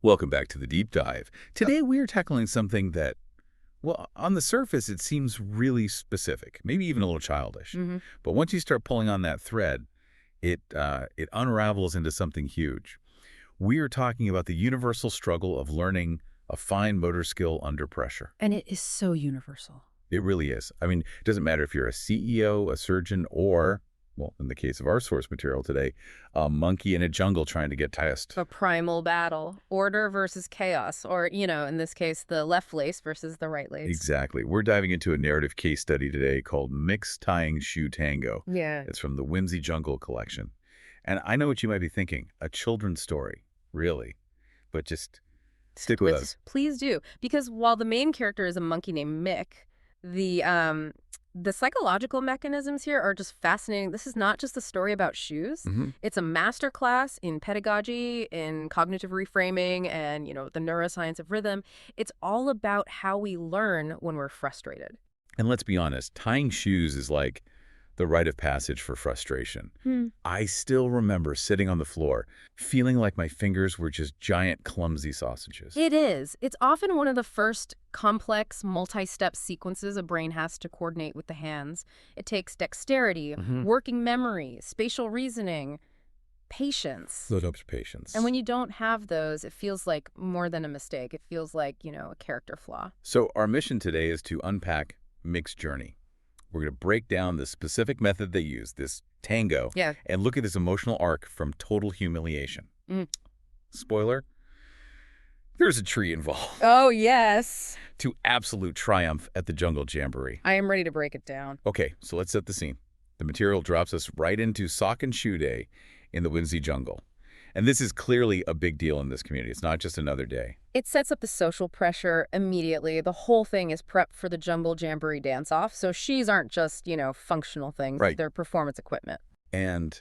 Welcome back to the Deep Dive. Today we are tackling something that, well, on the surface it seems really specific, maybe even a little childish. But once you start pulling on that thread, it unravels into something huge. We are talking about the universal struggle of learning a fine motor skill under pressure. And it is so universal. It really is. I mean, it doesn't matter if you're a CEO, a surgeon, or, well, in the case of our source material today, a monkey in a jungle trying to get test. A primal battle, order versus chaos, or, in this case, the left lace versus the right lace. Exactly. We're diving into a narrative case study today called Tying Shoe Tango. Yeah. It's from the Whimsy Jungle collection. And I know what you might be thinking, a children's story, really. But just stick with us. Please do. Because while the main character is a monkey named Mick, the psychological mechanisms here are just fascinating. This is not just a story about shoes. It's a masterclass in pedagogy, in cognitive reframing, and, the neuroscience of rhythm. It's all about how we learn when we're frustrated. And let's be honest, tying shoes is like the rite of passage for frustration. I still remember sitting on the floor, feeling like my fingers were just giant, clumsy sausages. It is. It's often one of the first complex, multi-step sequences a brain has to coordinate with the hands. It takes dexterity, working memory, spatial reasoning, patience. Load up to patience. And when you don't have those, it feels like more than a mistake. It feels like, a character flaw. So our mission today is to unpack Mick's journey. We're going to break down the specific method they use, this tango, and look at his emotional arc from total humiliation. Spoiler, there's a tree involved. Oh, yes. To absolute triumph at the Jungle Jamboree. I am ready to break it down. Okay, so let's set the scene. The material drops us right into sock and shoe day in the Whimsy Jungle. And this is clearly a big deal in this community. It's not just another day. It sets up the social pressure immediately. The whole thing is prep for the Jungle Jamboree dance-off. So shoes aren't just, functional things. Right. They're performance equipment. And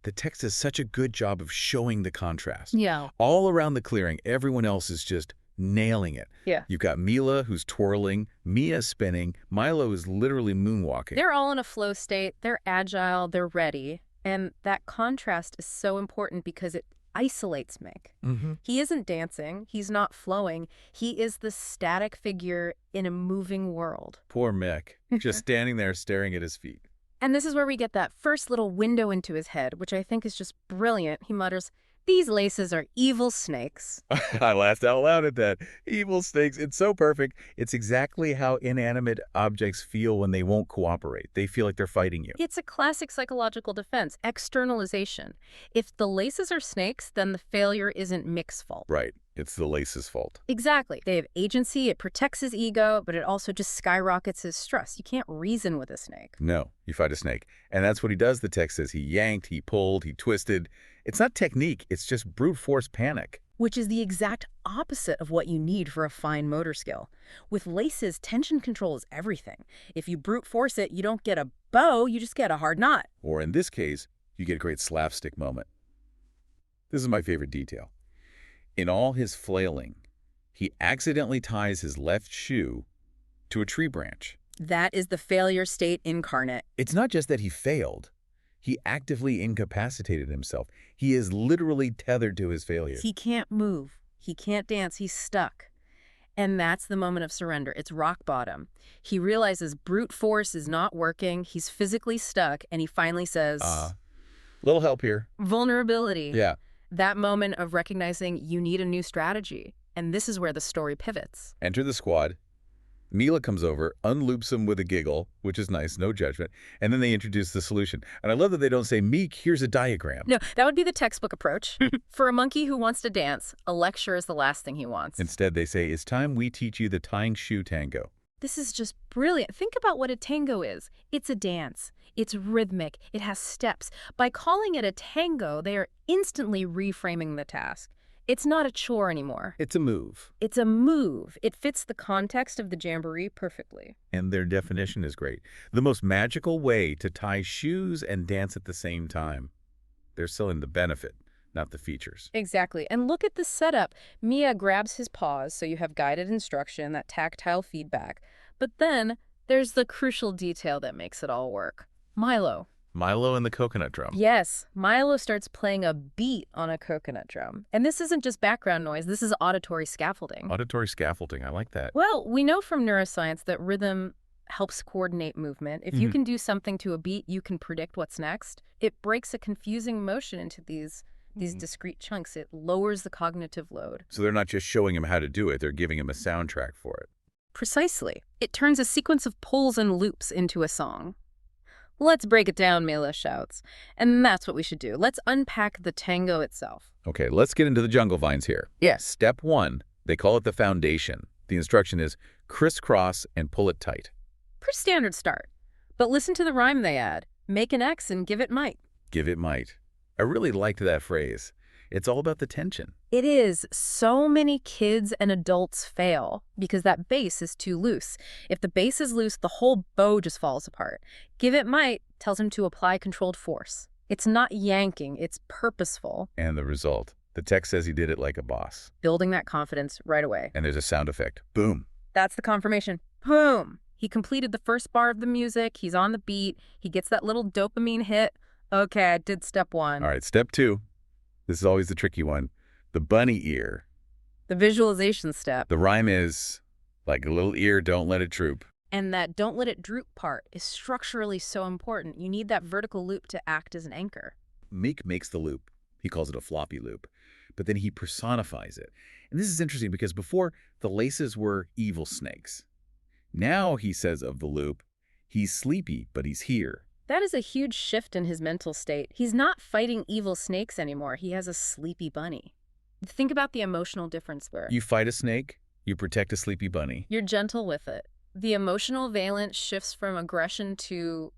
the text does such a good job of showing the contrast. Yeah. All around the clearing, everyone else is just nailing it. Yeah. You've got Mila, who's twirling, Mia spinning, Milo is literally moonwalking. They're all in a flow state. They're agile. They're ready. And that contrast is so important because it isolates Mick. He isn't dancing. He's not flowing. He is the static figure in a moving world. Poor Mick, just standing there staring at his feet. And this is where we get that first little window into his head, which I think is just brilliant. He mutters, "These laces are evil snakes." I laughed out loud at that. Evil snakes. It's so perfect. It's exactly how inanimate objects feel when they won't cooperate. They feel like they're fighting you. It's a classic psychological defense, externalization. If the laces are snakes, then the failure isn't Mick's fault. Right. It's the lace's fault. Exactly. They have agency, it protects his ego, but it also just skyrockets his stress. You can't reason with a snake. No, you fight a snake. And that's what he does, the text says. He yanked, he pulled, he twisted. It's not technique, it's just brute force panic. Which is the exact opposite of what you need for a fine motor skill. With laces, tension control is everything. If you brute force it, you don't get a bow, you just get a hard knot. Or in this case, you get a great slapstick moment. This is my favorite detail. In all his flailing, he accidentally ties his left shoe to a tree branch. That is the failure state incarnate. It's not just that he failed. He actively incapacitated himself. He is literally tethered to his failure. He can't move. He can't dance. He's stuck. And that's the moment of surrender. It's rock bottom. He realizes brute force is not working. He's physically stuck. And he finally says, little help here. Vulnerability. Yeah. That moment of recognizing you need a new strategy. And this is where the story pivots. Enter the squad. Mila comes over, unloops him with a giggle, which is nice, no judgment, and then they introduce the solution. And I love that they don't say, "Meek, here's a diagram." No, that would be the textbook approach. For a monkey who wants to dance, a lecture is the last thing he wants. Instead, they say, "It's time we teach you the Tying Shoe Tango." This is just brilliant. Think about what a tango is. It's a dance. It's rhythmic. It has steps. By calling it a tango, they are instantly reframing the task. It's not a chore anymore. It's a move. It's a move. It fits the context of the jamboree perfectly. And their definition is great. The most magical way to tie shoes and dance at the same time. They're selling the benefit, not the features. Exactly. And look at the setup. Mia grabs his paws, so you have guided instruction, that tactile feedback. But then there's the crucial detail that makes it all work. Milo. Milo and the coconut drum. Yes, Milo starts playing a beat on a coconut drum. And this isn't just background noise, this is auditory scaffolding. Auditory scaffolding, I like that. Well, we know from neuroscience that rhythm helps coordinate movement. If you can do something to a beat, you can predict what's next. It breaks a confusing motion into these discrete chunks. It lowers the cognitive load. So they're not just showing him how to do it, they're giving him a soundtrack for it. Precisely. It turns a sequence of pulls and loops into a song. Let's break it down, Mila shouts. And that's what we should do. Let's unpack the tango itself. Okay, let's get into the jungle vines here. Yes. Step 1, they call it the foundation. The instruction is crisscross and pull it tight. Pretty standard start. But listen to the rhyme they add. Make an X and give it might. Give it might. I really liked that phrase. It's all about the tension. It is. So many kids and adults fail because that base is too loose. If the base is loose, the whole bow just falls apart. Give it might tells him to apply controlled force. It's not yanking, it's purposeful. And the result. The text says he did it like a boss. Building that confidence right away. And there's a sound effect. Boom. That's the confirmation. Boom. He completed the first bar of the music. He's on the beat. He gets that little dopamine hit. Okay, I did step 1. All right, step 2. This is always the tricky one. The bunny ear. The visualization step. The rhyme is, like a little ear, don't let it droop. And that don't let it droop part is structurally so important. You need that vertical loop to act as an anchor. Meek makes the loop. He calls it a floppy loop. But then he personifies it. And this is interesting because before, the laces were evil snakes. Now, he says of the loop, he's sleepy, but he's here. That is a huge shift in his mental state. He's not fighting evil snakes anymore. He has a sleepy bunny. Think about the emotional difference there. You fight a snake, you protect a sleepy bunny. You're gentle with it. The emotional valence shifts from aggression to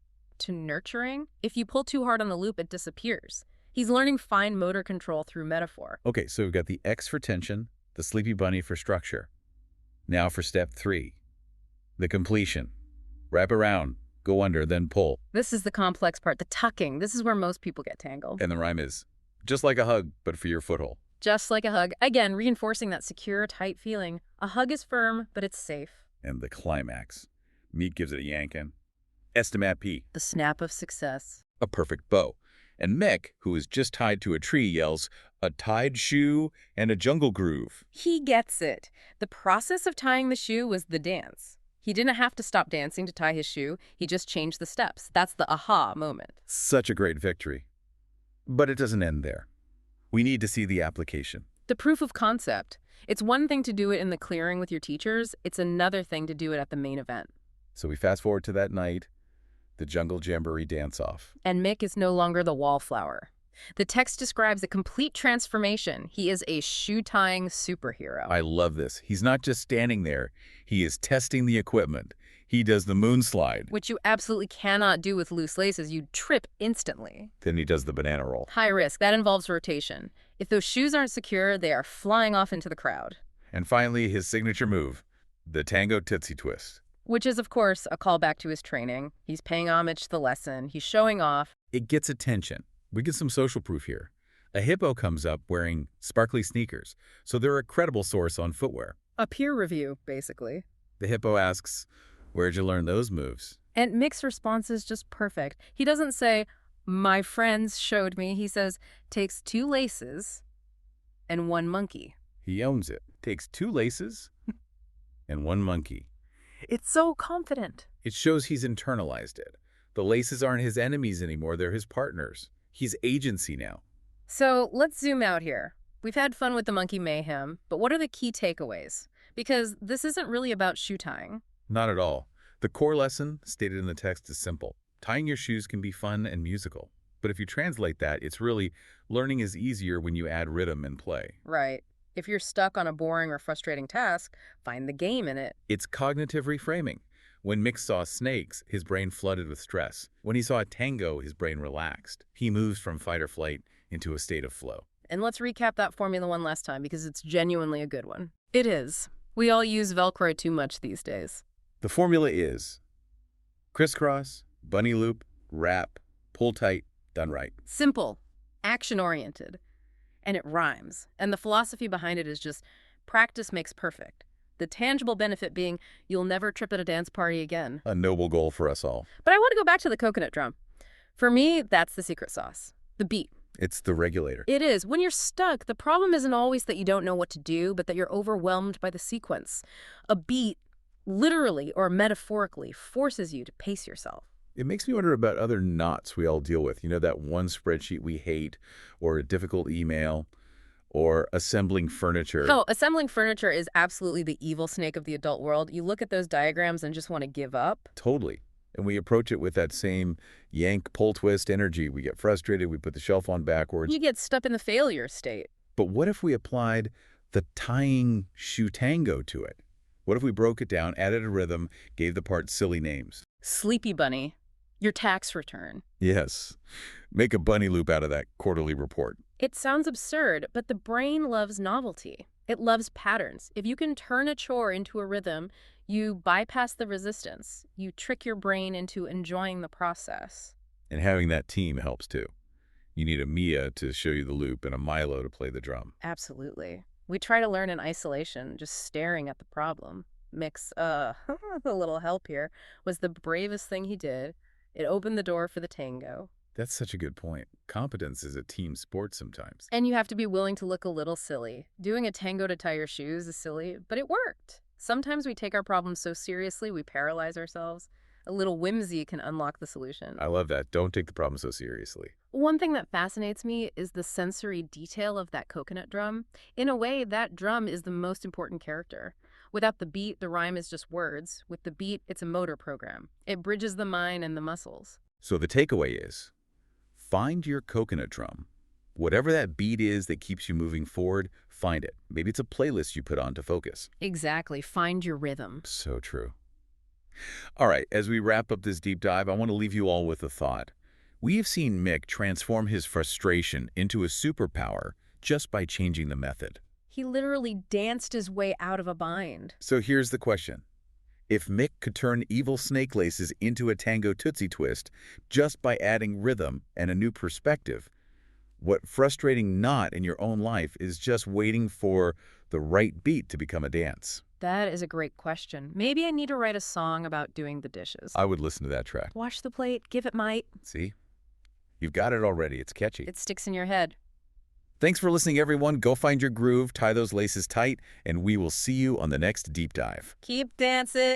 nurturing. If you pull too hard on the loop, it disappears. He's learning fine motor control through metaphor. Okay, so we've got the X for tension, the sleepy bunny for structure. Now for step 3, the completion. Wrap around, go under, then pull. This is the complex part, the tucking. This is where most people get tangled. And the rhyme is, just like a hug, but for your foothold. Just like a hug. Again, reinforcing that secure, tight feeling. A hug is firm, but it's safe. And the climax. Meek gives it a yankin. Estimat P. The snap of success. A perfect bow. And Mick, who is just tied to a tree, yells, a tied shoe and a jungle groove. He gets it. The process of tying the shoe was the dance. He didn't have to stop dancing to tie his shoe. He just changed the steps. That's the aha moment. Such a great victory. But it doesn't end there. We need to see the application. The proof of concept. It's one thing to do it in the clearing with your teachers. It's another thing to do it at the main event. So we fast forward to that night, the Jungle Jamboree dance-off. And Mick is no longer the wallflower. The text describes a complete transformation. He is a shoe-tying superhero. I love this. He's not just standing there. He is testing the equipment. He does the moon slide. Which you absolutely cannot do with loose laces. You trip instantly. Then he does the banana roll. High risk. That involves rotation. If those shoes aren't secure, they are flying off into the crowd. And finally, his signature move, the tango tootsie twist. Which is, of course, a callback to his training. He's paying homage to the lesson. He's showing off. It gets attention. We get some social proof here. A hippo comes up wearing sparkly sneakers, so they're a credible source on footwear. A peer review, basically. The hippo asks, where'd you learn those moves? And Mick's response is just perfect. He doesn't say, my friends showed me. He says, takes 2 laces and 1 monkey. He owns it. Takes 2 laces and 1 monkey. It's so confident. It shows he's internalized it. The laces aren't his enemies anymore. They're his partners. He's agency now. So let's zoom out here. We've had fun with the monkey mayhem, but what are the key takeaways? Because this isn't really about shoe tying. Not at all. The core lesson, stated in the text, is simple. Tying your shoes can be fun and musical. But if you translate that, it's really learning is easier when you add rhythm and play. Right. If you're stuck on a boring or frustrating task, find the game in it. It's cognitive reframing. When Mick saw snakes, his brain flooded with stress. When he saw a tango, his brain relaxed. He moves from fight or flight into a state of flow. And let's recap that formula one last time because it's genuinely a good one. It is. We all use Velcro too much these days. The formula is crisscross, bunny loop, wrap, pull tight, done right. Simple, action-oriented, and it rhymes. And the philosophy behind it is just practice makes perfect. The tangible benefit being you'll never trip at a dance party again. A noble goal for us all. But I want to go back to the coconut drum. For me, that's the secret sauce. The beat. It's the regulator. It is. When you're stuck, the problem isn't always that you don't know what to do, but that you're overwhelmed by the sequence. A beat, literally or metaphorically, forces you to pace yourself. It makes me wonder about other knots we all deal with. You know, that one spreadsheet we hate, or a difficult email, or assembling furniture. Oh, assembling furniture is absolutely the evil snake of the adult world. You look at those diagrams and just want to give up. Totally. And we approach it with that same yank, pull, twist energy. We get frustrated. We put the shelf on backwards. You get stuck in the failure state. But what if we applied the Tying Shoe Tango to it? What if we broke it down, added a rhythm, gave the parts silly names? Sleepy bunny. Your tax return. Yes. Make a bunny loop out of that quarterly report. It sounds absurd, but the brain loves novelty. It loves patterns. If you can turn a chore into a rhythm, you bypass the resistance. You trick your brain into enjoying the process. And having that team helps too. You need a Mia to show you the loop and a Milo to play the drum. Absolutely. We try to learn in isolation, just staring at the problem. Mick's, a little help here, was the bravest thing he did. It opened the door for the tango. That's such a good point. Competence is a team sport sometimes. And you have to be willing to look a little silly. Doing a tango to tie your shoes is silly, but it worked. Sometimes we take our problems so seriously we paralyze ourselves. A little whimsy can unlock the solution. I love that. Don't take the problem so seriously. One thing that fascinates me is the sensory detail of that coconut drum. In a way, that drum is the most important character. Without the beat, the rhyme is just words. With the beat, it's a motor program. It bridges the mind and the muscles. So the takeaway is, find your coconut drum. Whatever that beat is that keeps you moving forward, find it. Maybe it's a playlist you put on to focus. Exactly. Find your rhythm. So true. All right, as we wrap up this deep dive, I want to leave you all with a thought. We have seen Mick transform his frustration into a superpower just by changing the method. He literally danced his way out of a bind. So here's the question. If Mick could turn evil snake laces into a tango tootsie twist just by adding rhythm and a new perspective, what frustrating knot in your own life is just waiting for the right beat to become a dance? That is a great question. Maybe I need to write a song about doing the dishes. I would listen to that track. Wash the plate, give it might. See? You've got it already. It's catchy. It sticks in your head. Thanks for listening, everyone. Go find your groove, tie those laces tight, and we will see you on the next deep dive. Keep dancing.